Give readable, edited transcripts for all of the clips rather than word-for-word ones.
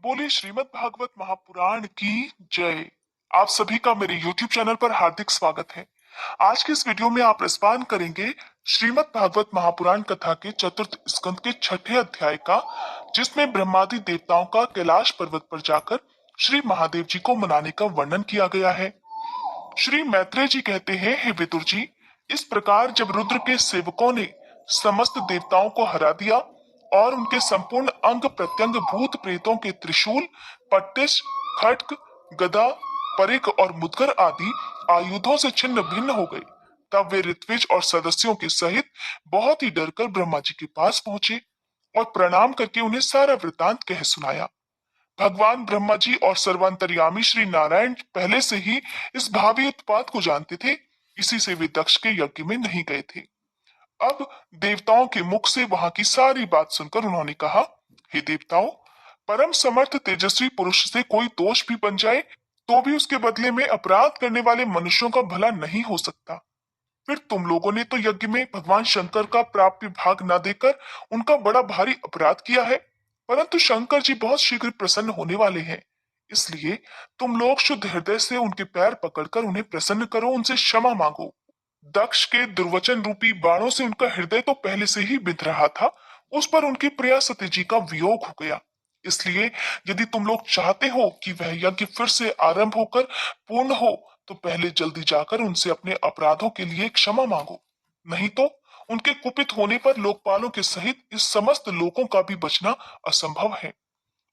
बोले श्रीमद् भागवत महापुराण की जय। आप सभी का मेरे YouTube चैनल पर हार्दिक स्वागत है। आज के इस वीडियो में आप रसपान करेंगे श्रीमद् भागवत महापुराण कथा के चतुर्थ स्कंद के छठे अध्याय का, जिसमें ब्रह्मादि देवताओं का कैलाश पर्वत पर जाकर श्री महादेव जी को मनाने का वर्णन किया गया है। श्री मैत्रेय जी कहते हैं, हे विदुर जी, इस प्रकार जब रुद्र के सेवकों ने समस्त देवताओं को हरा दिया और उनके संपूर्ण अंग प्रत्यंग भूत प्रेतों के त्रिशूल, पट्टिश, खड्ग, गदा, परिक और मुदगर आदि आयुधों से छिन्न भिन्न हो गए, तब वे ऋत्विज और सदस्यों के सहित बहुत ही डरकर ब्रह्मा जी के पास पहुंचे और प्रणाम करके उन्हें सारा वृतांत कह सुनाया। भगवान ब्रह्मा जी और सर्वांतर्यामी श्री नारायण पहले से ही इस भावी उत्पात को जानते थे, इसी से वे दक्ष के यज्ञ में नहीं गए थे। अब देवताओं के मुख से वहां की सारी बात सुनकर उन्होंने कहा, हे देवताओं, परम समर्थ तेजस्वी पुरुष से कोई दोष भी बन जाए तो भी उसके बदले में अपराध करने वाले मनुष्यों का भला नहीं हो सकता। फिर तुम लोगों ने तो यज्ञ में भगवान शंकर का प्राप्य भाग न देकर उनका बड़ा भारी अपराध किया है, परंतु शंकर जी बहुत शीघ्र प्रसन्न होने वाले हैं। इसलिए तुम लोग शुद्ध हृदय से उनके पैर पकड़कर उन्हें प्रसन्न करो, उनसे क्षमा मांगो। दक्ष के दुर्वचन रूपी बाणों से उनका हृदय तो पहले से ही बिध रहा था, उस पर उनकी प्रिया सती जी का वियोग हो गया। इसलिए यदि तुम लोग चाहते हो कि वह यज्ञ फिर से आरंभ होकर पूर्ण हो, तो पहले जल्दी जाकर उनसे अपने अपराधों के लिए क्षमा मांगो, नहीं तो उनके कुपित होने पर लोकपालों के सहित इस समस्त लोकों का भी बचना असंभव है।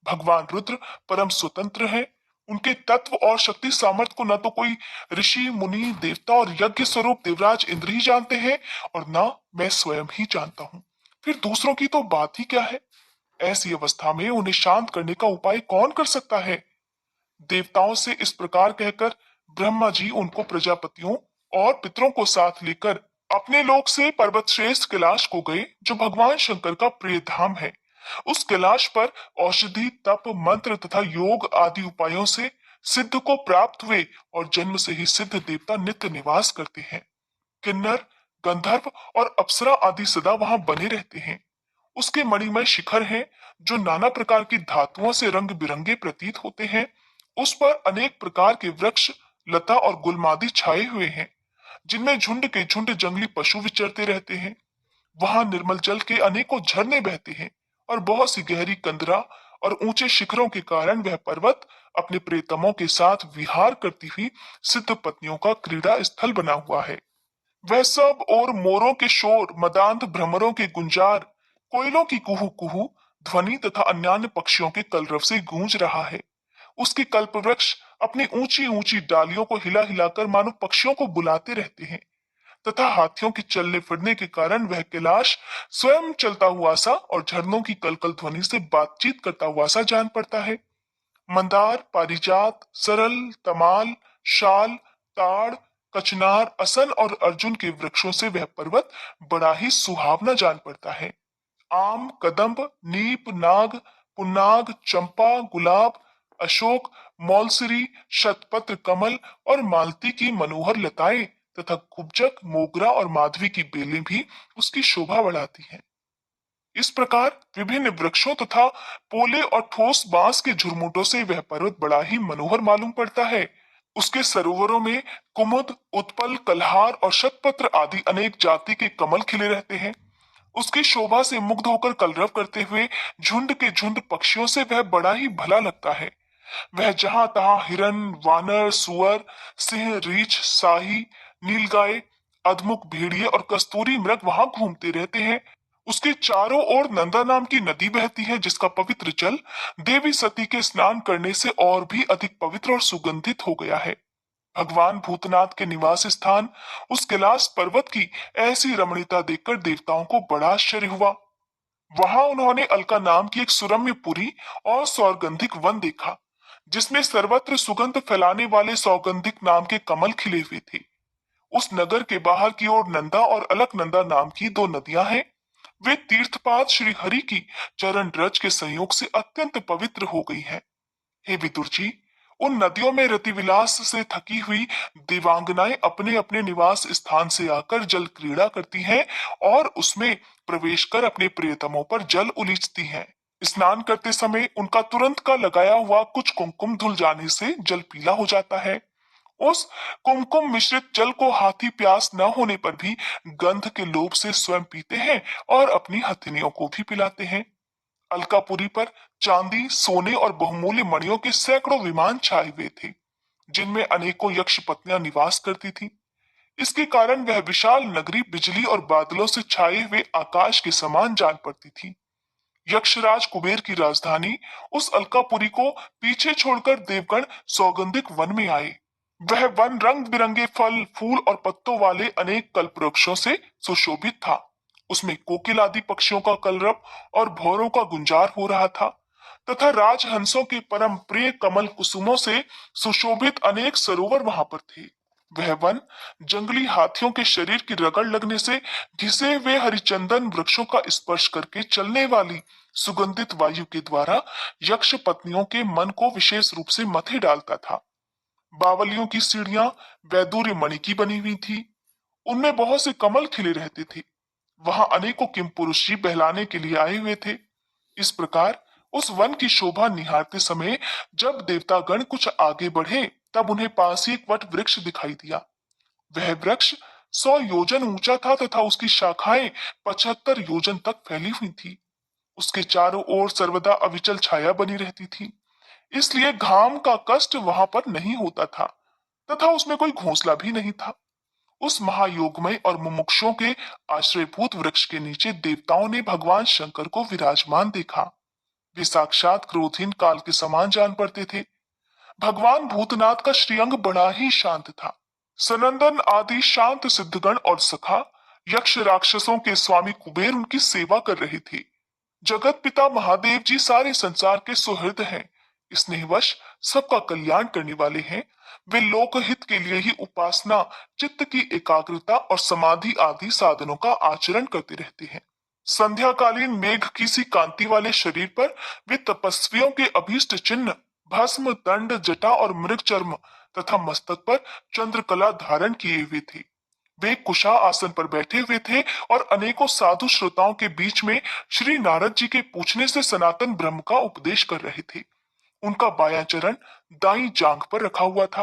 भगवान रुद्र परम स्वतंत्र हैं। उनके तत्व और शक्ति सामर्थ्य को न तो कोई ऋषि मुनि देवता और यज्ञ स्वरूप देवराज इंद्र ही जानते हैं और न मैं स्वयं ही जानता हूँ, फिर दूसरों की तो बात ही क्या है। ऐसी अवस्था में उन्हें शांत करने का उपाय कौन कर सकता है। देवताओं से इस प्रकार कहकर ब्रह्मा जी उनको प्रजापतियों और पितरों को साथ लेकर अपने लोक से पर्वत श्रेष्ठ कैलाश को गए, जो भगवान शंकर का प्रिय धाम है। उस कैलाश पर औषधि, तप, मंत्र तथा योग आदि उपायों से सिद्ध को प्राप्त हुए और जन्म से ही सिद्ध देवता नित्य निवास करते हैं। किन्नर, गंधर्व और अप्सरा आदि सदा वहां बने रहते हैं। उसके मणिमय शिखर हैं, जो नाना प्रकार की धातुओं से रंग बिरंगे प्रतीत होते हैं। उस पर अनेक प्रकार के वृक्ष, लता और गुलमादि छाए हुए हैं, जिनमें झुंड के झुंड जंगली पशु विचरते रहते हैं। वहां निर्मल जल के अनेकों झरने बहते हैं और बहुत सी गहरी कंदरा और ऊंचे शिखरों के कारण वह पर्वत अपने प्रियतमों के साथ विहार करती हुई सिद्ध पत्नियों का क्रीड़ा स्थल बना हुआ है। वह सब और मोरों के शोर, मदांत भ्रमरों के गुंजार, कोयलों की कुहू कुहू ध्वनि तथा अन्यान्य पक्षियों के कलरव से गूंज रहा है। उसके कल्प वृक्ष अपनी ऊंची ऊंची डालियों को हिला हिलाकर मानो पक्षियों को बुलाते रहते हैं, तथा हाथियों के चलने फिरने के कारण वह कैलाश स्वयं चलता हुआ सा और झरनों की कलकल ध्वनि से बातचीत करता हुआ सा जान पड़ता है। मंदार, पारिजात, सरल, तमाल, शाल, ताड़, कचनार, असन और अर्जुन के वृक्षों से वह पर्वत बड़ा ही सुहावना जान पड़ता है। आम, कदम्ब, नीप, नाग, पुन्नाग, चंपा, गुलाब, अशोक, मौलसरी, शतपत्र कमल और मालती की मनोहर लताएं तथा कुब्जक, मोगरा और माधवी की बेलें भी उसकी शोभा बढ़ाती हैं। इस प्रकार विभिन्न वृक्षों तथा पोले और ठोस बांस के झुरमुटों से वह पर्वत बड़ा ही मनोहर मालूम पड़ता है। उसके सरोवरों में कुमुद, उत्पल, कल्हार और शतपत्र आदि अनेक जाति के कमल खिले रहते हैं। उसकी शोभा से मुग्ध होकर कलरव करते हुए झुंड के झुंड पक्षियों से वह बड़ा ही भला लगता है। वह जहां तहां हिरन, वानर, सुअर, सिंह, रीछ, साही, नीलगाय, अधमुख, भेड़िए और कस्तूरी मृग वहां घूमते रहते हैं। उसके चारों ओर नंदा नाम की नदी बहती है, जिसका पवित्र जल देवी सती के स्नान करने से और भी अधिक पवित्र और सुगंधित हो गया है। भगवान भूतनाथ के निवास स्थान उस कैलाश पर्वत की ऐसी रमणीयता देखकर देवताओं को बड़ा आश्चर्य हुआ। वहां उन्होंने अलका नाम की एक सुरम्य पुरी और सौगंधिक वन देखा, जिसमें सर्वत्र सुगंध फैलाने वाले सौगंधिक नाम के कमल खिले हुए थे। उस नगर के बाहर की ओर नंदा और अलकनंदा नाम की दो नदियां हैं। वे तीर्थपाद श्री हरि की चरण रज के संयोग से अत्यंत पवित्र हो गई हैं। हे विदुर जी, उन नदियों में रतिविलास से थकी हुई देवांगनाएं अपने अपने निवास स्थान से आकर जल क्रीड़ा करती हैं और उसमें प्रवेश कर अपने प्रियतमों पर जल उलीचती हैं। स्नान करते समय उनका तुरंत का लगाया हुआ कुछ कुमकुम धुल जाने से जल पीला हो जाता है। उस कुमकुम मिश्रित जल को हाथी प्यास न होने पर भी गंध के लोभ से स्वयं पीते हैं और अपनी हथिनियों को भी पिलाते हैं। अलकापुरी पर चांदी, सोने और बहुमूल्य मणियों के सैकड़ों विमान छाए हुए थे, जिनमें अनेकों यक्ष पत्नियां निवास करती थीं। इसके कारण वह विशाल नगरी बिजली और बादलों से छाए हुए आकाश के समान जान पड़ती थी। यक्षराज कुबेर की राजधानी उस अलकापुरी को पीछे छोड़कर देवगण सौगंधिक वन में आए। वह वन रंग बिरंगे फल, फूल और पत्तों वाले अनेक कल्प वृक्षों से सुशोभित था। उसमें कोकिल आदि पक्षियों का कलरव और भौरों का गुंजार हो रहा था तथा राजहंसों के परम प्रिय कमल कुसुमों से सुशोभित अनेक सरोवर वहां पर थे। वह वन जंगली हाथियों के शरीर की रगड़ लगने से घिसे हुए हरिचंदन वृक्षों का स्पर्श करके चलने वाली सुगंधित वायु के द्वारा यक्ष पत्नियों के मन को विशेष रूप से मथे डालता था। बावलियों की सीढ़ियां वैदूर्य मणि की बनी हुई थी। उनमें बहुत से कमल खिले रहते थे। वहां अनेकों किमपुरुषी बहलाने के लिए आए हुए थे। इस प्रकार उस वन की शोभा निहारते समय जब देवतागण कुछ आगे बढ़े, तब उन्हें पास ही एक वट वृक्ष दिखाई दिया। वह वृक्ष 100 योजन ऊंचा था तथा उसकी शाखाएं 75 योजन तक फैली हुई थी। उसके चारों ओर सर्वदा अविचल छाया बनी रहती थी, इसलिए घाम का कष्ट वहां पर नहीं होता था तथा उसमें कोई घोंसला भी नहीं था। उस महायोगमय और मुमुक्षुओं के आश्रयभूत वृक्ष के नीचे देवताओं ने भगवान शंकर को विराजमान देखा। वे साक्षात क्रोधहीन काल के समान जान पड़ते थे। भगवान भूतनाथ का श्रीअंग बड़ा ही शांत था। सनंदन आदि शांत सिद्धगण और सखा यक्ष राक्षसों के स्वामी कुबेर उनकी सेवा कर रहे थे। जगत पिता महादेव जी सारे संसार के सुहृद हैं, स्नेहवश सबका कल्याण करने वाले हैं। वे लोकहित के लिए ही उपासना, चित्त की एकाग्रता और समाधि आदि साधनों का आचरण करते रहते हैं। संध्याकालीन मेघ की सी कांति वाले शरीर पर वे तपस्वियों के अभीष्ट चिन्ह भस्म, दंड, जटा और मृग चर्म तथा मस्तक पर चंद्रकला धारण किए हुए थे। वे कुशा आसन पर बैठे हुए थे और अनेकों साधु श्रोताओं के बीच में श्री नारद जी के पूछने से सनातन ब्रह्म का उपदेश कर रहे थे। उनका बायां चरण दाईं जांघ पर रखा हुआ था।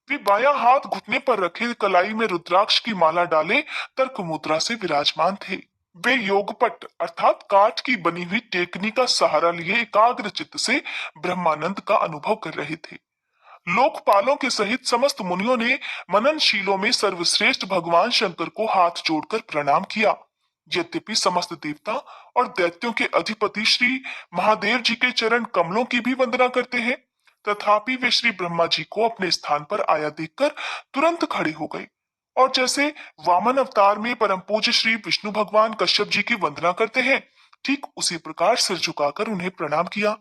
वे बायां हाथ घुटने पर रखे कलाई में रुद्राक्ष की माला डाले तर्क मुद्रा से विराजमान थे। वे योगपट अर्थात काठ की बनी हुई टेकनी का सहारा लिए एकाग्र चित्त से ब्रह्मानंद का अनुभव कर रहे थे। लोकपालों के सहित समस्त मुनियों ने मननशीलों में सर्वश्रेष्ठ भगवान शंकर को हाथ जोड़कर प्रणाम किया। यद्यपि समस्त देवता और दैत्यों के अधिपति श्री महादेव जी के चरण कमलों की भी वंदना करते हैं, तथापि वे श्री ब्रह्मा जी को अपने स्थान पर आया देखकर तुरंत खड़े हो गए और जैसे वामन अवतार में परम पूज्य श्री विष्णु भगवान कश्यप जी की वंदना करते हैं, ठीक उसी प्रकार सिर झुकाकर उन्हें प्रणाम किया।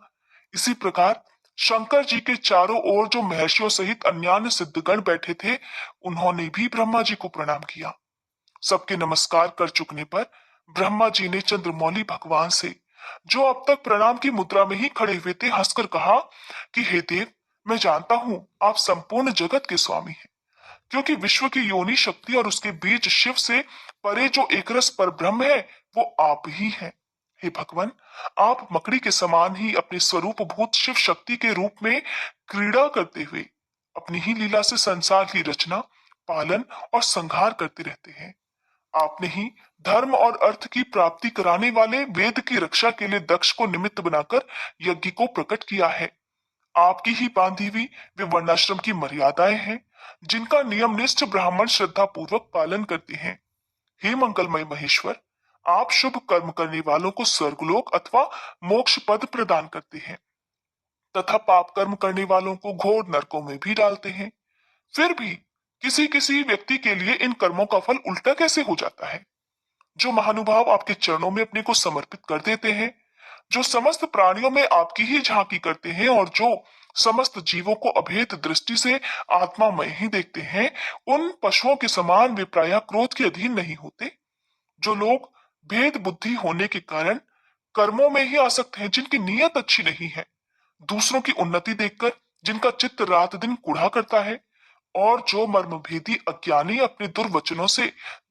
इसी प्रकार शंकर जी के चारों ओर जो महर्षियों सहित अन्यान्य सिद्धगण बैठे थे, उन्होंने भी ब्रह्मा जी को प्रणाम किया। सबके नमस्कार कर चुकने पर ब्रह्मा जी ने चंद्रमौली भगवान से, जो अब तक प्रणाम की मुद्रा में ही खड़े हुए थे, हंसकर कहा कि हे देव, मैं जानता हूँ आप संपूर्ण जगत के स्वामी हैं, क्योंकि विश्व की योनि शक्ति और उसके बीज शिव से परे जो एकरस पर ब्रह्म है, वो आप ही हैं। हे भगवान, आप मकड़ी के समान ही अपने स्वरूप भूत शिव शक्ति के रूप में क्रीड़ा करते हुए अपनी ही लीला से संसार की रचना, पालन और संहार करते रहते हैं। आपने ही धर्म और अर्थ की प्राप्ति कराने वाले वेद की रक्षा के लिए दक्ष को निमित्त बनाकर यज्ञ को प्रकट किया है। आपकी ही बांधी हुई वे वर्णाश्रम की मर्यादाएं हैं, जिनका नियमनिष्ठ ब्राह्मण श्रद्धा पूर्वक पालन करते हैं। हे मंगलमय महेश्वर, आप शुभ कर्म करने वालों को स्वर्गलोक अथवा मोक्ष पद प्रदान करते हैं तथा पाप कर्म करने वालों को घोर नरकों में भी डालते हैं। फिर भी किसी किसी व्यक्ति के लिए इन कर्मों का फल उल्टा कैसे हो जाता है? जो महानुभाव आपके चरणों में अपने को समर्पित कर देते हैं, जो समस्त प्राणियों में आपकी ही झांकी करते हैं और जो समस्त जीवों को अभेद दृष्टि से आत्मामय ही देखते हैं, उन पशुओं के समान वे प्रायः क्रोध के अधीन नहीं होते। जो लोग भेद बुद्धि होने के कारण कर्मों में ही आसक्त हैं, जिनकी नीयत अच्छी नहीं है, दूसरों की उन्नति देखकर जिनका चित्त रात दिन कुढ़ा करता है, और जो मर्मभेदी अज्ञानी अपने दुर्वचनों से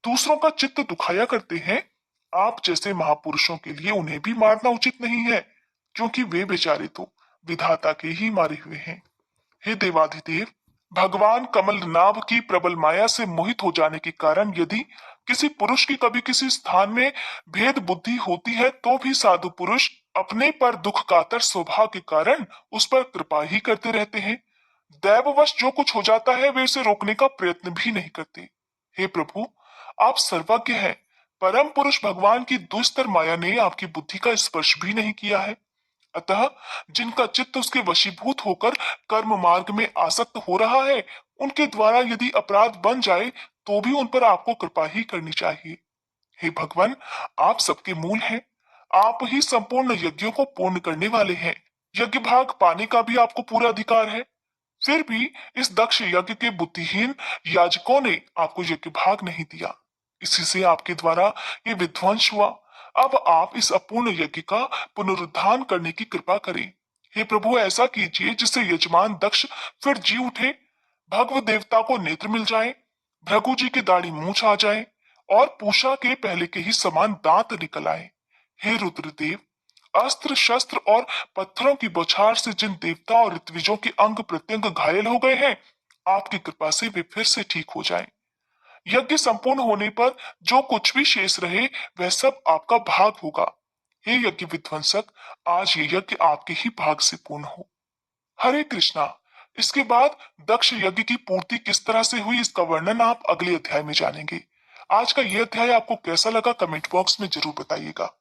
दूसरों का चित्त दुखाया करते हैं, आप जैसे महापुरुषों के लिए उन्हें भी मारना उचित नहीं है। क्योंकि वे बेचारे तो विधाता के ही मारे हुए हैं। हे देवाधिदेव, भगवान कमल नाभ की प्रबल माया से मोहित हो जाने के कारण यदि किसी पुरुष की कभी किसी स्थान में भेद बुद्धि होती है तो भी साधु पुरुष अपने पर दुख कातर स्वभाव के कारण उस पर कृपा ही करते रहते हैं। दैववश जो कुछ हो जाता है वे उसे रोकने का प्रयत्न भी नहीं करते। हे प्रभु, आप सर्वज्ञ हैं। परम पुरुष भगवान की दुस्तर माया ने आपकी बुद्धि का स्पर्श भी नहीं किया है। अतः जिनका चित्त उसके वशीभूत होकर कर्म मार्ग में आसक्त हो रहा है, उनके द्वारा यदि अपराध बन जाए तो भी उन पर आपको कृपा ही करनी चाहिए। हे भगवान, आप सबके मूल हैं। आप ही संपूर्ण यज्ञों को पूर्ण करने वाले हैं। यज्ञ भाग पाने का भी आपको पूरा अधिकार है। फिर भी इस दक्ष यज्ञ के बुद्धिहीन याजकों ने आपको यज्ञ भाग नहीं दिया। इसी से आपके द्वारा ये विध्वंस हुआ। अब आप इस अपूर्ण यज्ञ का पुनरुद्धार करने की कृपा करें। हे प्रभु, ऐसा कीजिए जिससे यजमान दक्ष फिर जी उठे, भगव देवता को नेत्र मिल जाए, भृगु जी की दाढ़ी मूछ आ जाए और पूषा के पहले के ही समान दांत निकल आए। हे रुद्रदेव, अस्त्र शस्त्र और पत्थरों की बौछार से जिन देवता और ऋत्विजों के अंग प्रत्यंग घायल हो गए हैं, आपकी कृपा से वे फिर से ठीक हो जाएं। यज्ञ संपूर्ण होने पर जो कुछ भी शेष रहे वह सब आपका भाग होगा। हे यज्ञ विध्वंसक, आज ये यज्ञ आपके ही भाग से पूर्ण हो। हरे कृष्णा। इसके बाद दक्ष यज्ञ की पूर्ति किस तरह से हुई इसका वर्णन आप अगले अध्याय में जानेंगे। आज का यह अध्याय आपको कैसा लगा कमेंट बॉक्स में जरूर बताइएगा।